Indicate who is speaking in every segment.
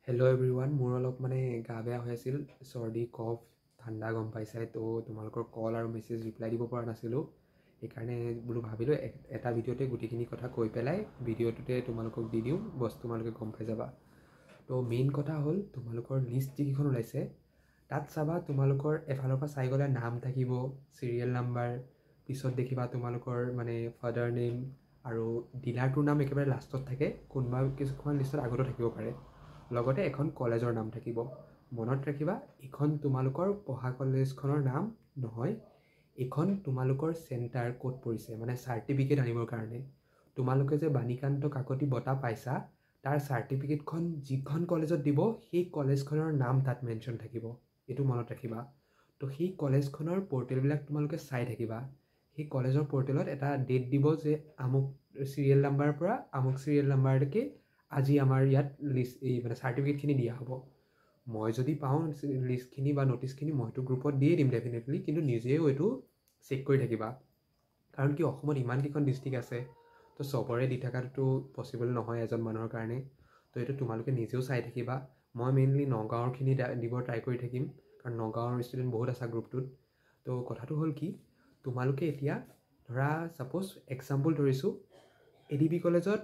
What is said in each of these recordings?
Speaker 1: Hello' everyone, মোৰ অলপ গা বেয়া হৈ আছিল, চৰ্দি কফ ঠাণ্ডা গম পাইছে। তো তোমালোকৰ কল আৰু মেছেজ ৰিপ্লাই দিব পৰা নাছিলোঁ। সেইকাৰণে বোলো ভাবিলোঁ এটা ভিডিঅ'তে গোটেইখিনি কথা কৈ পেলাই ভিডিঅ'টোতে তোমালোকক দি দিওঁ, বছ তোমালোকে গম পাই যাবা। তো মেইন কথা হ'ল তোমালোকৰ লিষ্ট যিকেইখন ওলাইছে তাত চাবা তোমালোকৰ এফালৰ পৰা চাই গ'লে নাম থাকিব, চিৰিয়েল নাম্বাৰ, পিছত দেখিবা তোমালোকৰ ফাদাৰ নেম আৰু ডিলাৰটোৰ নাম একেবাৰে লাষ্টত থাকে, কোনোবা কিছুমান লিষ্টত আগতো থাকিব পাৰে। লগতে এখন কলেজৰ নাম থাকিব। মনত ৰাখিবা, এইখন তোমালোকৰ পঢ়া কলেজখনৰ নাম নহয়, এইখন তোমালোকৰ চেণ্টাৰ ক'ত পৰিছে, চাৰ্টিফিকেট আনিবৰ কাৰণে। তোমালোকে যে বাণীকান্ত কাকতি বঁটা পাইছা তাৰ চাৰ্টিফিকেটখন যিখন কলেজত দিব সেই কলেজখনৰ নাম তাত মেনশ্যন থাকিব, এইটো মনত ৰাখিবা। তো সেই কলেজখনৰ পৰ্টেলবিলাক তোমালোকে চাই থাকিবা। সেই কলেজৰ পৰ্টেলত এটা ডেট দিব যে আমুক চিৰিয়েল নাম্বাৰৰ পৰা আমুক চিৰিয়েল নাম্বাৰলৈকে আজি আমাৰ ইয়াত লিষ্ট চাৰ্টিফিকেটখিনি দিয়া হ'ব। মই যদি পাওঁ লিষ্টখিনি বা ন'টিছখিনি মইতো গ্ৰুপত দিয়ে দিম ডেফিনেটলি, কিন্তু নিজেও এইটো চেক কৰি থাকিবা। কাৰণ কি অসমত ইমানকেইখন ডিষ্ট্ৰিক্ট আছে, তো চবৰে দি থকাটোতো পচিবল নহয় এজন মানুহৰ কাৰণে। তো এইটো তোমালোকে নিজেও চাই থাকিবা। মই মেইনলি নগাঁৱৰখিনি দিব ট্ৰাই কৰি থাকিম, কাৰণ নগাঁৱৰ ষ্টুডেণ্ট বহুত আছে গ্ৰুপটোত। তো কথাটো হ'ল কি, তোমালোকে এতিয়া ধৰা ছাপ'জ এক্সাম্পল ধৰিছোঁ, ADB কলেজত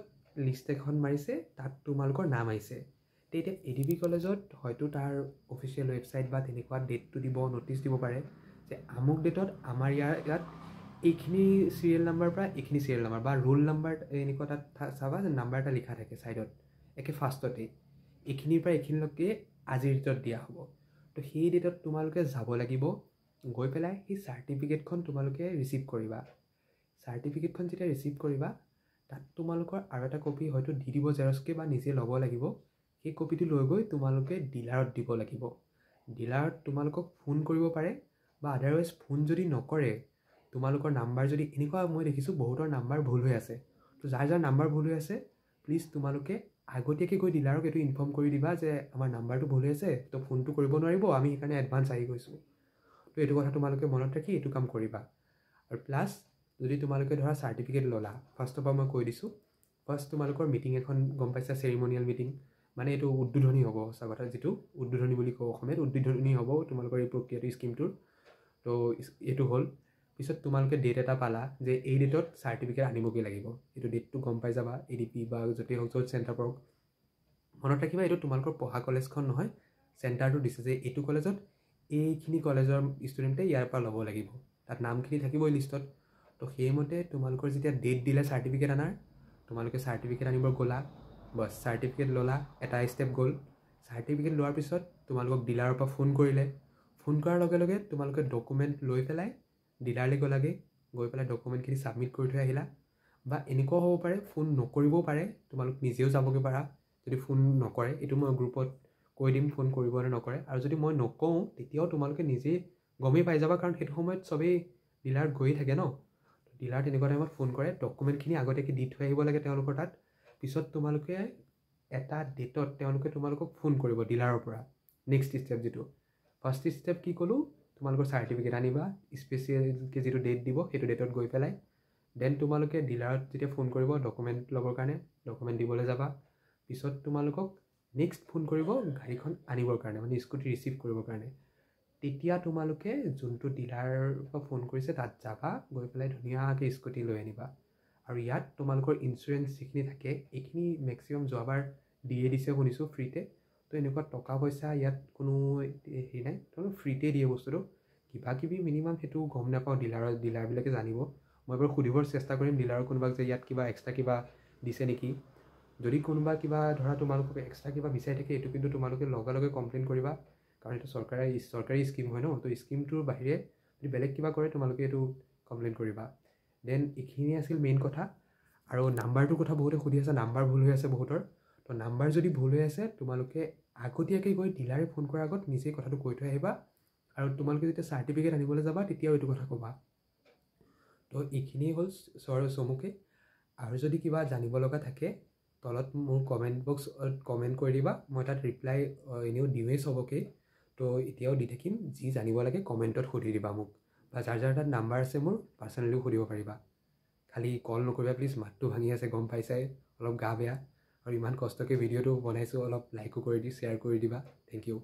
Speaker 1: লিষ্ট এখন মাৰিছে, তাত তোমালোকৰ নাম আহিছে। তো এতিয়া ADB কলেজত হয়তো তাৰ অফিচিয়েল ৱেবছাইট বা তেনেকুৱা ডেটটো দিব, ন'টিচ দিব পাৰে যে আমুক ডেটত আমাৰ ইয়াত এইখিনি চিৰিয়েল নাম্বাৰৰ পৰা এইখিনি চিৰিয়েল নাম্বাৰ বা ৰোল নাম্বাৰ এনেকুৱা তাত চাবা যে নাম্বাৰ এটা লিখা থাকে ছাইডত একে ফাৰ্ষ্টতেই, এইখিনিৰ পৰা এইখিনিলৈকে আজিৰ ডেটত দিয়া হ'ব। তো সেই ডেটত তোমালোকে যাব লাগিব, গৈ পেলাই সেই চাৰ্টিফিকেটখন তোমালোকে ৰিচিভ কৰিবা। চাৰ্টিফিকেটখন যেতিয়া ৰিচিভ কৰিবা, তাত তোমালোকৰ আৰু এটা কপি হয়তো দি দিব জেৰক্সকৈ বা নিজে ল'ব লাগিব। সেই কপিটো লৈ গৈ তোমালোকে ডিলাৰত দিব লাগিব। ডিলাৰত তোমালোকক ফোন কৰিব পাৰে, বা আদাৰৱাইজ ফোন যদি নকৰে, তোমালোকৰ নাম্বাৰ যদি এনেকুৱা, মই দেখিছোঁ বহুতৰ নাম্বাৰ ভুল হৈ আছে। তো যাৰ যাৰ নাম্বাৰ ভুল হৈ আছে, প্লিজ তোমালোকে আগতীয়াকৈ গৈ ডিলাৰক এইটো ইনফৰ্ম কৰি দিবা যে আমাৰ নাম্বাৰটো ভুল হৈ আছে, তো ফোনটো কৰিব নোৱাৰিব, আমি সেইকাৰণে এডভান্স আহি গৈছোঁ। তো এইটো কথা তোমালোকে মনত ৰাখি এইটো কাম কৰিবা। আৰু প্লাছ যদি তোমালোকে ধৰা চাৰ্টিফিকেট ল'লা, ফাৰ্ষ্টৰ পৰা মই কৈ দিছোঁ, ফাৰ্ষ্ট তোমালোকৰ মিটিং এখন গম পাইছা, চেৰিমনিয়েল মিটিং, এইটো উদ্বোধনী হ'ব। সঁচা কথা, যিটো উদ্বোধনী বুলি কওঁ অসমীয়াত, উদ্বোধনী হ'ব তোমালোকৰ এই প্ৰক্ৰিয়াটো, স্কিমটোৰ। তো এইটো হ'ল। পিছত তোমালোকে ডেট এটা পালা যে এই ডেটত চাৰ্টিফিকেট আনিবগৈ লাগিব, এইটো ডেটটো গম পাই যাবা। ADP বা য'তেই হওক, য'ত চেণ্টাৰ পৰক, মনত ৰাখিবা এইটো তোমালোকৰ পঢ়া কলেজখন নহয়, চেণ্টাৰটো দিছে যে এইটো কলেজত এইখিনি কলেজৰ ষ্টুডেণ্টে ইয়াৰ পৰা ল'ব লাগিব, তাত নামখিনি থাকিবই লিষ্টত। তো সেইমতে তোমালোকৰ যেতিয়া ডেট দিলে চাৰ্টিফিকেট আনাৰ, তোমালোকে চাৰ্টিফিকেট আনিব গ'লা, বছ চাৰ্টিফিকেট ল'লা, এটা ষ্টেপ গ'ল। চাৰ্টিফিকেট লোৱাৰ পিছত তোমালোকক ডিলাৰৰ পৰা ফোন কৰিলে, ফোন কৰাৰ লগে লগে তোমালোকে ডকুমেণ্ট লৈ পেলাই ডিলাৰলৈ গ'লাগৈ, গৈ পেলাই ডকুমেণ্টখিনি ছাবমিট কৰি থৈ আহিলা। বা এনেকুৱাও হ'ব পাৰে ফোন নকৰিবও পাৰে, তোমালোক নিজেও যাবগৈ পাৰা যদি ফোন নকৰে। এইটো মই গ্ৰুপত কৈ দিম ফোন কৰিব নে নকৰে। আৰু যদি মই নকওঁ তেতিয়াও তোমালোকে নিজেই গমেই পাই যাবা, কাৰণ সেইটো সময়ত চবেই ডিলাৰত গৈয়ে থাকে ন। ডিলাৰত এনেকুৱা টাইমত ফোন কৰে, ডকুমেণ্টখিনি আগতীয়াকৈ দি থৈ আহিব লাগে তেওঁলোকৰ তাত। পিছত তোমালোকে এটা ডেটত তেওঁলোকে তোমালোকক ফোন কৰিব ডিলাৰৰ পৰা। নেক্সট ষ্টেপ যিটো, ফাৰ্ষ্ট ষ্টেপ কি ক'লোঁ, তোমালোকৰ চাৰ্টিফিকেট আনিবা, স্পেচিয়েলকৈ যিটো ডেট দিব সেইটো ডেটত গৈ পেলাই। দেন তোমালোকে ডিলাৰত যেতিয়া ফোন কৰিব ডকুমেণ্ট ল'বৰ কাৰণে, ডকুমেণ্ট দিবলৈ যাবা। পিছত তোমালোকক নেক্সট ফোন কৰিব গাড়ীখন আনিবৰ কাৰণে, স্কুটি ৰিচিভ কৰিবৰ কাৰণে। তেতিয়া তোমালোকে যোনটো ডিলাৰৰ পৰা ফোন কৰিছে তাত যাবা, গৈ পেলাই ধুনীয়াকৈ স্কুটি লৈ আনিবা। আৰু ইয়াত তোমালোকৰ ইঞ্চুৰেঞ্চ যিখিনি থাকে, এইখিনি মেক্সিমাম যোৱাবাৰ দিয়ে দিছে শুনিছোঁ ফ্ৰীতে। তো এনেকুৱা টকা পইচা ইয়াত কোনো হেৰি নাই, তোমালোক ফ্ৰীতে দিয়ে বস্তুটো। কিবা কিবি মিনিমাম সেইটো গম নাপাওঁ, ডিলাৰবিলাকে জানিব। মই বাৰু সুধিবৰ চেষ্টা কৰিম ডিলাৰৰ কোনোবাক যে ইয়াত কিবা এক্সট্ৰা কিবা দিছে নেকি। যদি কোনোবা কিবা ধৰা তোমালোকক এক্সট্ৰা কিবা বিচাৰি থাকে, এইটো কিন্তু তোমালোকে লগে লগে কমপ্লেইন কৰিবা, কাৰণ এইটো চৰকাৰী স্কিম হয় ন। তো স্কিমটোৰ বাহিৰে যদি বেলেগ কিবা কৰে তোমালোকে এইটো কমপ্লেইন কৰিবা। দেন এইখিনিয়ে আছিল মেইন কথা। আৰু নাম্বাৰটোৰ কথা বহুতে সুধি আছে, নাম্বাৰ ভুল হৈ আছে বহুতৰ। তো নাম্বাৰ যদি ভুল হৈ আছে, তোমালোকে আগতীয়াকৈ গৈ ডিলাৰে ফোন কৰাৰ আগত নিজেই কথাটো কৈ থৈ আহিবা। আৰু তোমালোকে যেতিয়া চাৰ্টিফিকেট আনিবলৈ যাবা তেতিয়াও এইটো কথা ক'বা। তো এইখিনিয়ে হ'ল চমুকৈ। আৰু যদি কিবা জানিব লগা থাকে, তলত মোৰ কমেণ্ট বক্সত কমেণ্ট কৰি দিবা, মই তাত ৰিপ্লাই এনেও দিওঁৱেই চবকেই। তো এতিয়াও দি থাকিম, যি জানিব লাগে কমেণ্টত সুধি দিবা মোক, বা যাৰ যাৰ তাত নাম্বাৰ আছে মোৰ পাৰ্চনেলিও সুধিব পাৰিবা। খালি কল নকৰিবা প্লিজ, মাতটো ভাঙি আছে গম পাইছাই, অলপ গা বেয়া। আৰু ইমান কষ্টকৈ ভিডিঅ'টো বনাইছোঁ অলপ লাইকো কৰি দি শ্বেয়াৰ কৰি দিবা থেংক ইউ